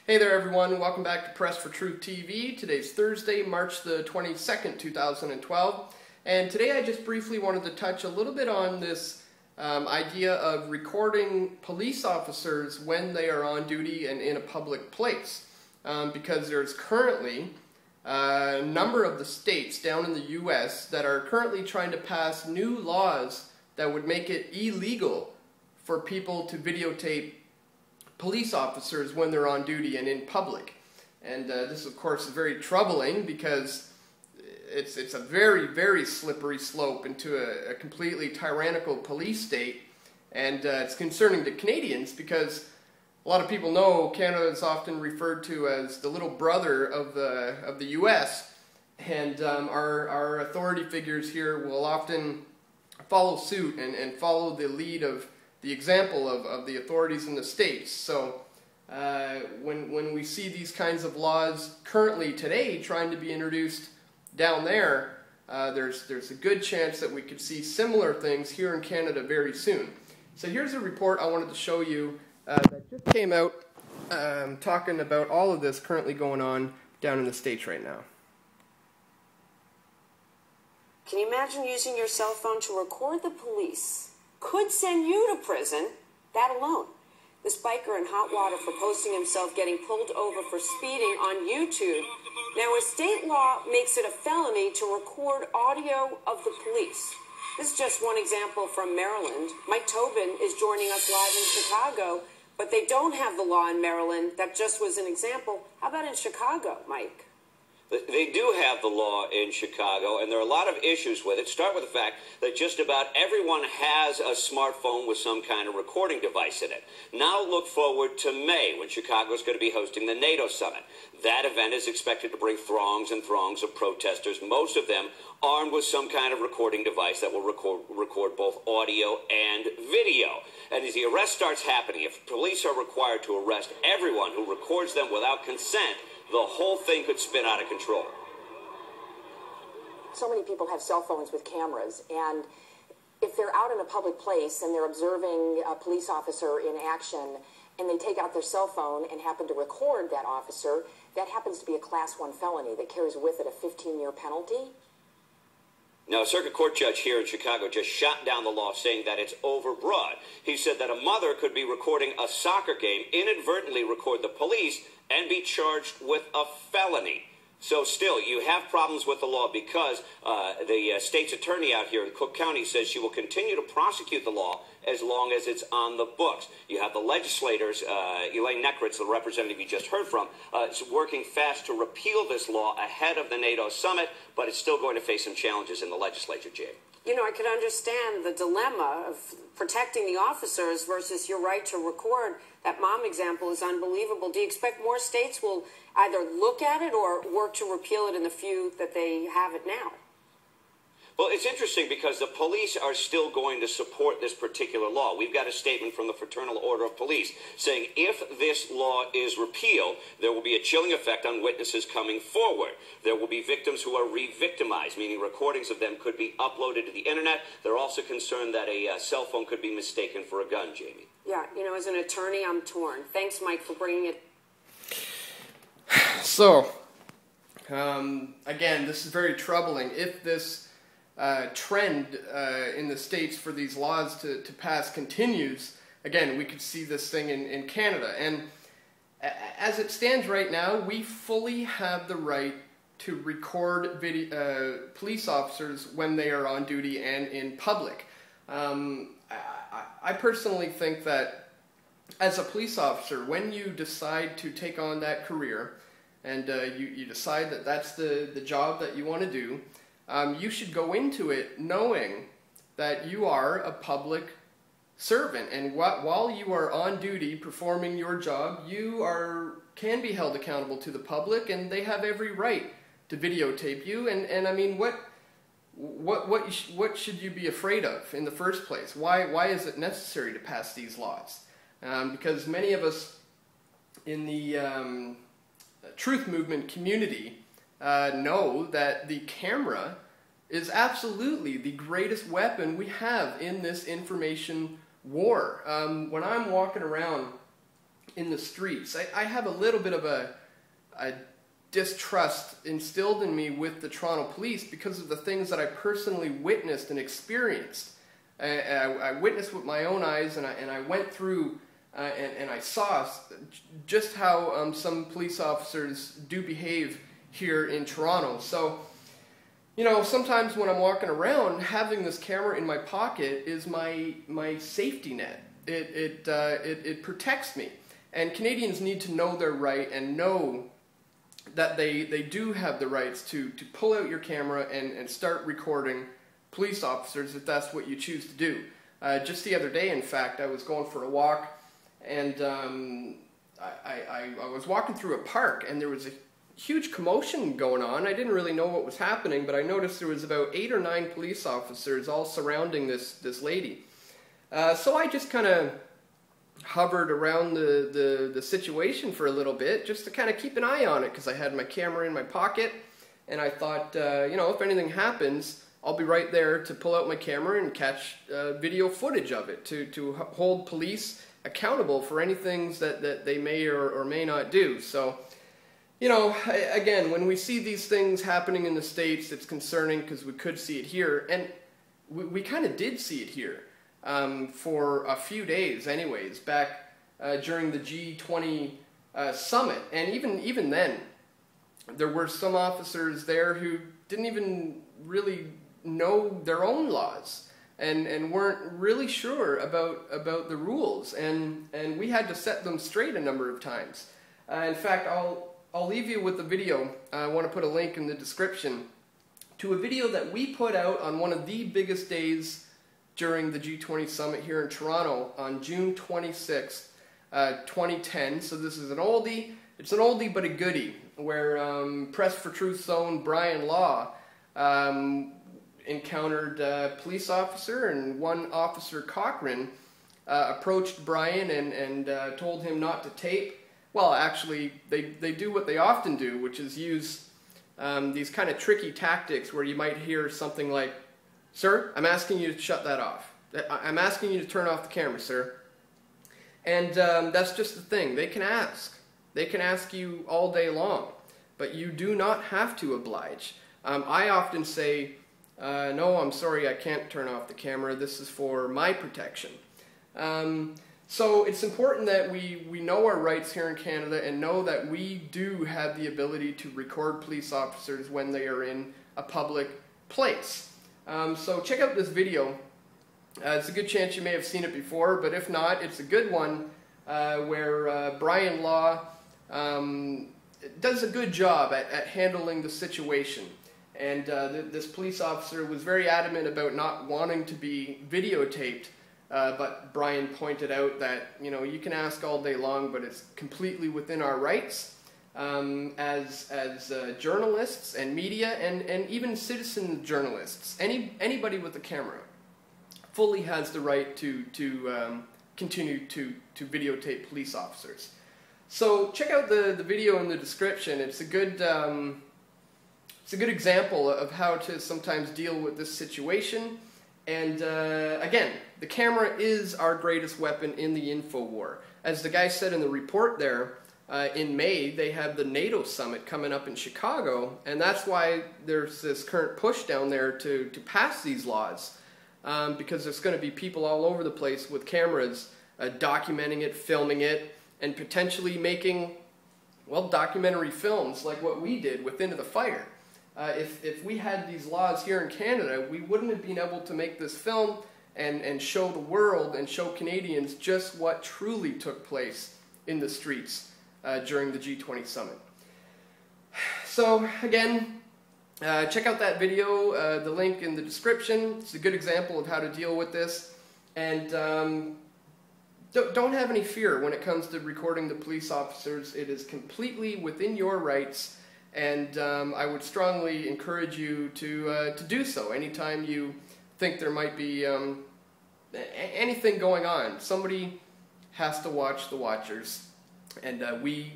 Hey there everyone, welcome back to Press for Truth TV. Today's Thursday, March the 22nd, 2012. And today I just briefly wanted to touch a little bit on this idea of recording police officers when they are on duty and in a public place. Because there's currently a number of the states down in the US that are currently trying to pass new laws that would make it illegal for people to videotape police officers when they're on duty and in public. And this, of course, is very troubling because it's a very, very slippery slope into a completely tyrannical police state. And it's concerning to Canadians because a lot of people know Canada is often referred to as the little brother of the US. And our authority figures here will often follow suit and follow the lead of the example of the authorities in the states. So when we see these kinds of laws currently today trying to be introduced down there, there's a good chance that we could see similar things here in Canada very soon. So here's a report I wanted to show you that just came out talking about all of this currently going on down in the States right now. Can you imagine using your cell phone to record the police? Could send you to prison, that alone. This biker in hot water for posting himself getting pulled over for speeding on YouTube. Now, a state law makes it a felony to record audio of the police. This is just one example from Maryland. Mike Tobin is joining us live in Chicago, but they don't have the law in Maryland. That just was an example. How about in Chicago, Mike? They do have the law in Chicago, and there are a lot of issues with it. Start with the fact that just about everyone has a smartphone with some kind of recording device in it. Now look forward to May, when Chicago is going to be hosting the NATO summit. That event is expected to bring throngs and throngs of protesters, most of them armed with some kind of recording device that will record both audio and video. And as the arrest starts happening, if police are required to arrest everyone who records them without consent, the whole thing could spin out of control. So many people have cell phones with cameras, and if they're out in a public place and they're observing a police officer in action and they take out their cell phone and happen to record that officer, that happens to be a Class 1 felony that carries with it a 15-year penalty. Now, a circuit court judge here in Chicago just shot down the law, saying that it's overbroad. He said that a mother could be recording a soccer game, inadvertently record the police, and be charged with a felony. So still, you have problems with the law because the state's attorney out here in Cook County says she will continue to prosecute the law as long as it's on the books. You have the legislators, Elaine Neckritz, the representative you just heard from, is working fast to repeal this law ahead of the NATO summit, but it's still going to face some challenges in the legislature, Jay. You know, I could understand the dilemma of protecting the officers versus your right to record. That mom example is unbelievable. Do you expect more states will either look at it or work to repeal it in the few that they have it now? Well, it's interesting because the police are still going to support this particular law. We've got a statement from the Fraternal Order of Police saying if this law is repealed, there will be a chilling effect on witnesses coming forward. There will be victims who are re-victimized, meaning recordings of them could be uploaded to the internet. They're also concerned that a cell phone could be mistaken for a gun, Jamie. Yeah, you know, as an attorney, I'm torn. Thanks, Mike, for bringing it. So, again, this is very troubling. If this trend in the States for these laws to pass continues, again, we could see this thing in Canada. And as it stands right now, we fully have the right to record police officers when they are on duty and in public. I personally think that as a police officer, when you decide to take on that career and you decide that that's the job that you want to do, you should go into it knowing that you are a public servant, and while you are on duty performing your job, you can be held accountable to the public, and they have every right to videotape you. And I mean, what should you be afraid of in the first place? Why is it necessary to pass these laws? Because many of us in the truth movement community know that the camera is absolutely the greatest weapon we have in this information war. When I'm walking around in the streets. I have a little bit of a distrust instilled in me with the Toronto police because of the things that I personally witnessed and experienced. I witnessed with my own eyes, and I went through and I saw just how some police officers do behave here in Toronto. So, you know, sometimes when I'm walking around, having this camera in my pocket is my safety net. It protects me. And Canadians need to know their right and know that they do have the rights to pull out your camera and start recording police officers if that's what you choose to do. Just the other day, in fact, I was going for a walk, and I was walking through a park, and there was a huge commotion going on. I didn't really know what was happening, but I noticed there was about 8 or 9 police officers all surrounding this lady. So I just kind of hovered around the situation for a little bit just to kind of keep an eye on it, because I had my camera in my pocket, and I thought, you know, if anything happens, I'll be right there to pull out my camera and catch video footage of it to hold police accountable for any things that they may or may not do. So, you know, again, when we see these things happening in the States, it's concerning because we could see it here, and we kind of did see it here. For a few days anyways, back during the G20 summit. And even then, there were some officers there who didn't even really know their own laws and weren't really sure about the rules. And we had to set them straight a number of times. In fact, I'll leave you with a video. I want to put a link in the description to a video that we put out on one of the biggest days during the G20 summit here in Toronto on June 26th, 2010. So this is an oldie. It's an oldie but a goodie, where Press for Truth's own Brian Law encountered a police officer, and one Officer Cochran approached Brian and told him not to tape. Well, actually, they do what they often do, which is use these kind of tricky tactics where you might hear something like, "Sir, I'm asking you to shut that off. I'm asking you to turn off the camera, sir." And that's just the thing. They can ask. They can ask you all day long, but you do not have to oblige. I often say, "No, I'm sorry, I can't turn off the camera. This is for my protection." So it's important that we know our rights here in Canada and know that we do have the ability to record police officers when they are in a public place. So check out this video. It's a good chance you may have seen it before, but if not, it's a good one where Brian Law does a good job at handling the situation. And this police officer was very adamant about not wanting to be videotaped, but Brian pointed out that, you know, you can ask all day long, but it's completely within our rights. As journalists and media and even citizen journalists, anybody with a camera fully has the right to continue to videotape police officers. So check out the video in the description. It's a good example of how to sometimes deal with this situation. And again, the camera is our greatest weapon in the info war. As the guy said in the report there, in May, they have the NATO summit coming up in Chicago, and that's why there's this current push down there to pass these laws, because there's going to be people all over the place with cameras documenting it, filming it, and potentially making, well, documentary films like what we did with Into the Fire. If we had these laws here in Canada, we wouldn't have been able to make this film and show the world and show Canadians just what truly took place in the streets during the G20 summit. So again, check out that video, the link in the description. It's a good example of how to deal with this. And don't have any fear when it comes to recording the police officers. It is completely within your rights, and I would strongly encourage you to do so anytime you think there might be anything going on. Somebody has to watch the watchers. And we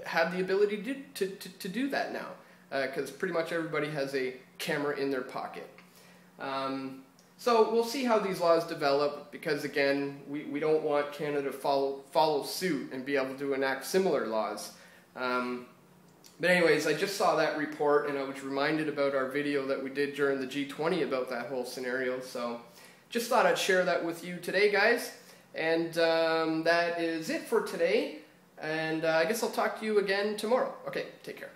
have the ability to do that now, because pretty much everybody has a camera in their pocket. So we'll see how these laws develop, because again, we don't want Canada to follow suit and be able to enact similar laws. But anyways, I just saw that report and I was reminded about our video that we did during the G20 about that whole scenario. So just thought I'd share that with you today, guys. And that is it for today. And I guess I'll talk to you again tomorrow. Okay, take care.